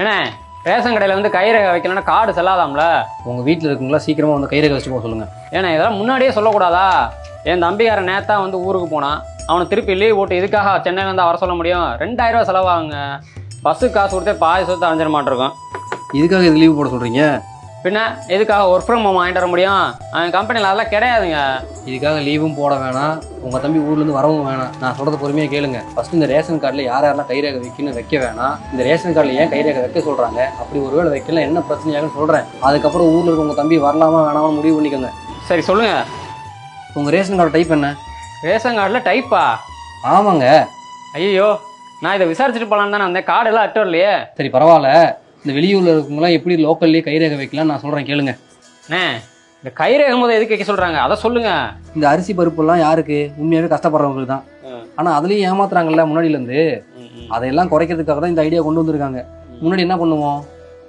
ஏன்னா ரேஷன் கடையில் வந்து கைரேகை வைக்கலன்னா கார்டு செல்லாதாம்ல. உங்கள் வீட்டில் இருக்குங்களா சீக்கிரமாக வந்து கைரேகை வச்சுட்டு போக சொல்லுங்கள். ஏன்னா இதெல்லாம் முன்னாடியே சொல்லக்கூடாதா? என் தம்பிக்காரன் நேத்தா வந்து ஊருக்கு போனான். அவனை திருப்பி லீவ் போட்டு இதுக்காக சென்னையிலேருந்து வர சொல்ல முடியும்? 2000 ரூபா செலவாகுங்க. பஸ்ஸுக்கு காசு கொடுத்தே பாதி சொத்து அரைஞ்சிட மாட்டிருக்கோம். இதுக்காக இது லீவ் போட சொல்கிறீங்க? பின்ன எதுக்காக ஒர்க் ஃப்ரம் ஹோம் வாங்கிட்டு வர முடியும்? அவன் கம்பெனியில் அதெல்லாம் கிடையாதுங்க. இதுக்காக லீவும் போட வேணாம், உங்கள் தம்பி ஊர்லேருந்து வரவும் வேணாம். நான் சொல்கிறது பொறுமையாக கேளுங்க. ஃபஸ்ட்டு இந்த ரேஷன் கார்டில் யாரெல்லாம் கைரேகை வைக்கணும் வைக்க வேணாம். இந்த ரேஷன் கார்டில் ஏன் கைரேகை வைக்க சொல்கிறாங்க, அப்படி ஒரு வேளை வைக்கலாம் என்ன பிரச்சனையாகுன்னு சொல்கிறேன். அதுக்கப்புறம் ஊரில் இருக்க உங்கள் தம்பி வரலாமா வேணாமல் முடிவு பண்ணிக்கோங்க. சரி சொல்லுங்கள். உங்கள் ரேஷன் கார்டு டைப் என்ன? ரேஷன் கார்டில் டைப்பா? ஆமாங்க. ஐயோ, நான் இதை விசாரிச்சுட்டு போகலான்னு தானே அந்த கார்டெல்லாம் அட்டு வரலையே. சரி பரவாயில்ல, இந்த வெளியூரில் இருக்கவங்களாம் எப்படி லோக்கல்லேயே கைரேகை வைக்கலாம் நான் சொல்கிறேன் கேளுங்க. இந்த கைரேகை போது எதுக்கு வைக்க சொல்கிறாங்க அதை சொல்லுங்க. இந்த அரிசி பருப்புலாம் யாருக்கு? உண்மையாகவே கஷ்டப்படுறவங்களுக்கு தான். ஆனால் அதுலேயும் ஏமாத்துறாங்கல்ல முன்னாடியிலேருந்து. அதையெல்லாம் குறைக்கிறதுக்காக தான் இந்த ஐடியா கொண்டு வந்திருக்காங்க. முன்னாடி என்ன பண்ணுவோம்,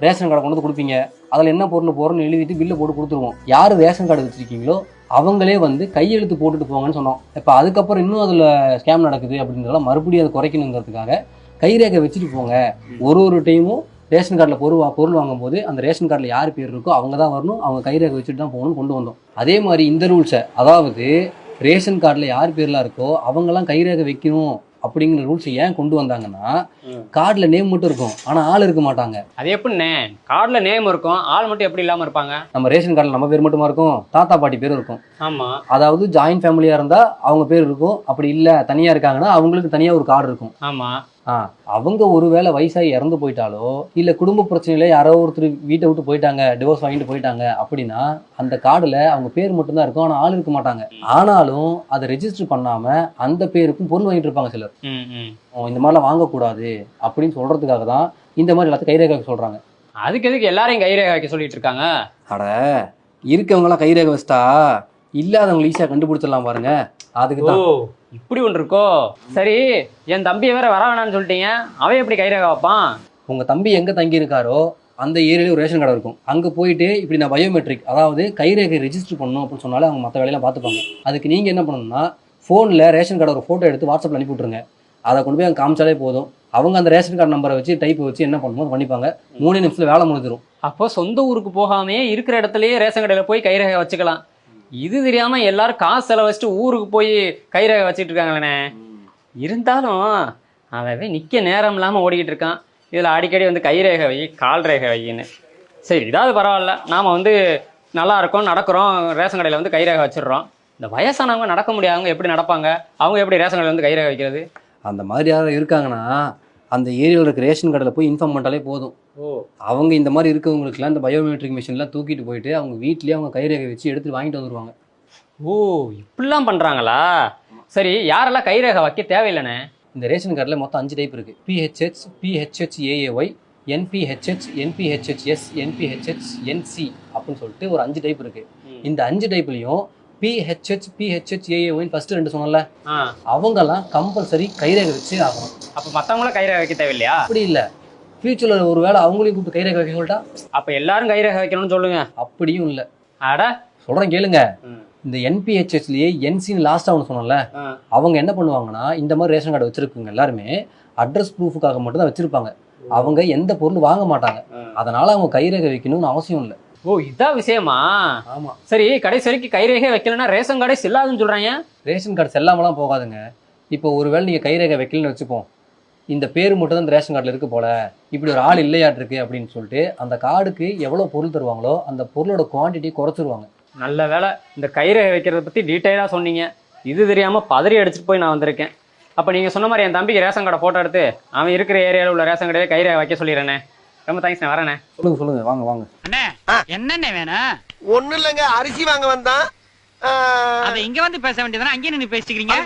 ரேஷன் கார்டை கொண்டு வந்து கொடுப்பீங்க, அதில் என்ன பொருள் போகிறோன்னு எழுதிட்டு பில்லை போட்டு கொடுத்துருவோம். யார் ரேஷன் கார்டு வச்சுருக்கீங்களோ அவங்களே வந்து கையெழுத்து போட்டுட்டு போங்கன்னு சொன்னோம். இப்போ அதுக்கப்புறம் இன்னும் அதில் ஸ்கேம் நடக்குது அப்படின்றதெல்லாம் மறுபடியும் அதை குறைக்கணுங்கிறதுக்காக கைரேகை வச்சுட்டு போங்க. ஒரு டைமும் ரேஷன் கார்டில் பொருள் வாங்கும்போது அந்த ரேஷன் கார்டில் யார் பேர் இருக்கோ அவங்க தான் வரணும், அவங்க கைரேகை வச்சுட்டு தான் போகணும்னு கொண்டு வந்தோம். அதே மாதிரி இந்த ரூல்ஸை, அதாவது ரேஷன் கார்டில் யார் பேர்லாம் இருக்கோ அவங்கெல்லாம் கைரேகை வைக்கணும் அப்படிங்கிற ரூல்ஸ் ஏன் கொண்டு வந்தாங்கன்னா, கார்டில் நேம் மட்டும் இருக்கும் ஆனால் ஆள் இருக்க மாட்டாங்க. அது எப்படிண்ணே? கார்டில் நேம் இருக்கும், ஆள் மட்டும் எப்படி இல்லாமல் இருப்பாங்க? நம்ம ரேஷன் கார்டில் நம்ம பேர் மட்டுமா இருக்கும், தாத்தா பாட்டி பேர் இருக்கும். ஆமாம். அதாவது ஜாயின்ட் ஃபேமிலியாக இருந்தால் அவங்க பேர் இருக்கும். அப்படி இல்லை தனியாக இருக்காங்கன்னா அவங்களுக்கு தனியாக ஒரு கார்டு இருக்கும். ஆமாம். அவங்க ஒருவேளை வயசாகி இறந்து போயிட்டாலோ இல்லை குடும்ப பிரச்சனையில யாரோ ஒருத்தர் வீட்டை விட்டு போயிட்டாங்க, டிவோர்ஸ் வாங்கிட்டு போயிட்டாங்க அப்படின்னா அந்த கார்டில் அவங்க பேர் மட்டும்தான் இருக்கும் ஆனால் ஆள் இருக்க மாட்டாங்க. ஆனாலும் அதை ரெஜிஸ்டர் பண்ணாமல் அந்த பேருக்கும் பொருள் வாங்கிட்டு இருப்பாங்க சிலர். இந்த மாதிரிலாம் வாங்கக்கூடாது அப்படின்னு சொல்கிறதுக்காக தான் இந்த மாதிரி எல்லாத்தையும் கைரேகை சொல்கிறாங்க. அதுக்கு எதுக்கு எல்லாரையும் கைரேகை வைக்க சொல்லிட்டு இருக்காங்க? அட, இருக்கவங்களாம் கைரேகை வச்சிட்டா இல்லாதவங்களை ஈஸியாக கண்டுபிடிச்சிடலாம் பாருங்க. அதுக்கு தான் இப்படி ஒன்று இருக்கோ? சரி, என் தம்பியை வேற வர வேணான்னு சொல்லிட்டீங்க, அவன் எப்படி கைரேகை வைப்பான்? உங்கள் தம்பி எங்கே தங்கியிருக்காரோ அந்த ஏரியாவில் ஒரு ரேஷன் கடை இருக்கும். அங்கே போயிட்டு இப்படி நான் பயோமெட்ரிக், அதாவது கைரேகை ரெஜிஸ்டர் பண்ணணும் அப்படின்னு சொன்னாலே அவங்க மற்ற வேலையெல்லாம் பார்த்துப்பாங்க. அதுக்கு நீங்கள் என்ன பண்ணணும்னா, ஃபோனில் ரேஷன் கார்டு ஒரு ஃபோட்டோ எடுத்து வாட்ஸ்அப்பில் அனுப்பி விட்ருங்க. அதை கொண்டு போய் அங்கே காமிச்சாலே போதும். அவங்க அந்த ரேஷன் கார்டு நம்பரை வச்சு டைப் வச்சு என்ன பண்ணணுமோ பண்ணிப்பாங்க. 3 நிமிஷத்தில் வேலை முடிஞ்சிடும். அப்போ சொந்த ஊருக்கு போகாமே இருக்கிற இடத்துலயே ரேஷன் கடையில் போய் கைரேகை வச்சுக்கலாம். இது தெரியாம எல்லாரும் காசு செலவு வச்சுட்டு ஊருக்கு போய் கைரேகை வச்சுட்டு இருக்காங்களே. இருந்தாலும் அவன் நிற்க நேரம் இல்லாமல் ஓடிக்கிட்டு இருக்கான். இதில் அடிக்கடி வந்து கைரேகை வை, கால் ரேகை வைன்னு. சரி, இதாவது பரவாயில்ல, நாம் வந்து நல்லா இருக்கோம், நடக்கிறோம், ரேஷன் கடையில் வந்து கைரேகை வச்சிடுறோம். இந்த வயசானவங்க நடக்க முடியாதவங்க எப்படி நடப்பாங்க? அவங்க எப்படி ரேஷன் கடையில் வந்து கைரேகை வைக்கிறது? அந்த மாதிரி யாராவது இருக்காங்கன்னா அந்த ஏரியாவில் இருக்க ரேஷன் கடையில் போய் இன்ஃபார்ம் பண்ணிட்டாலே போதும். அவங்க இந்த மாதிரி இருக்கவங்களுக்குலாம் இந்த பயோமெட்ரிக் மிஷின்லாம் தூக்கிட்டு போயிட்டு அவங்க வீட்லேயே அவங்க கைரேகை வச்சு எடுத்துட்டு வாங்கிட்டு வந்துடுவாங்க. ஓ, இப்படிலாம் பண்ணுறாங்களா? சரி, யாரெல்லாம் கைரேகை வைக்க தேவையில்லைண்ணே? இந்த ரேஷன் கார்டில் மொத்தம் 5 டைப் இருக்குது. PHH, PHHAAY, NPHH, NPHHS, NPHH, NC அப்படின்னு சொல்லிட்டு ஒரு 5 டைப் இருக்குது. இந்த 5 டைப்லையும் PHH, PHHAAY ஃபர்ஸ்ட் 2 சொன்னல, அவங்கெல்லாம் கம்பல்சரி கைரேகை வச்சு ஆகணும். அப்போ மற்றவங்களும் கைரேகை வைக்க தேவையில்லையா? அப்படி இல்லை, ஃபியூச்சரில் ஒரு வேளை அவங்களையும் கூப்பிட்டு கைரேகை வைக்க சொல்லிட்டா அப்போ எல்லாரும் கைரேகை வைக்கணும்னு சொல்லுங்க. அப்படியும் இல்லை. அட, சொல்கிறேன் கேளுங்க. இந்த NPHHலேயே NCன்னு லாஸ்ட்டாக ஒன்று சொன்னல, அவங்க என்ன பண்ணுவாங்கன்னா, இந்த மாதிரி ரேஷன் கார்டு வச்சிருக்குங்க எல்லாருமே அட்ரஸ் ப்ரூஃபுக்காக மட்டும் தான் வச்சிருப்பாங்க. அவங்க எந்த பொருள் வாங்க மாட்டாங்க. அதனால அவங்க கைரேகை வைக்கணும்னு அவசியம் இல்லை. ஓ, இதான் விஷயமா? ஆமாம். சரி, கடைசி வரைக்கும் கைரேகை வைக்கலன்னா ரேஷன் கார்டே செல்லாதுன்னு சொல்கிறாங்க. ரேஷன் கார்டு செல்லாமலாம் போகாதுங்க. இப்போ ஒருவேளை நீங்கள் கைரேகை வைக்கலன்னு வச்சுப்போம், இந்த பேர் மட்டும் தான் இந்த ரேஷன் கார்டில் இருக்கு போல, இப்படி ஒரு ஆள் இல்லையாட்டிருக்கு அப்படின்னு சொல்லிட்டு அந்த கார்டுக்கு எவ்வளோ பொருள் தருவாங்களோ அந்த பொருளோட குவான்டிட்டி குறைச்சிருவாங்க. நல்ல வேலை இந்த கைரேகை வைக்கிறத பற்றி டீட்டெயிலாக சொன்னீங்க. இது தெரியாமல் பதறி அடிச்சுட்டு போய் நான் வந்திருக்கேன். அப்போ நீங்கள் சொன்ன மாதிரி என் தம்பிக்கு ரேஷன் கார்டை ஃபோட்டோ எடுத்து அவன் இருக்கிற ஏரியாவில் உள்ள ரேஷன் கடையே கைரேகை வைக்க சொல்லிடுறேனே. ரொம்ப தேங்க்ஸ், வரேண்ணே. சொல்லுங்க, வாங்க. அண்ணே, என்னண்ணே வேணும்? ஒன்னும் இல்லைங்க, அரிசி வாங்க வந்தான். அதை இங்க வந்து பேச வேண்டியதானே, அங்கேயே நின்று பேசிக்கிறீங்க.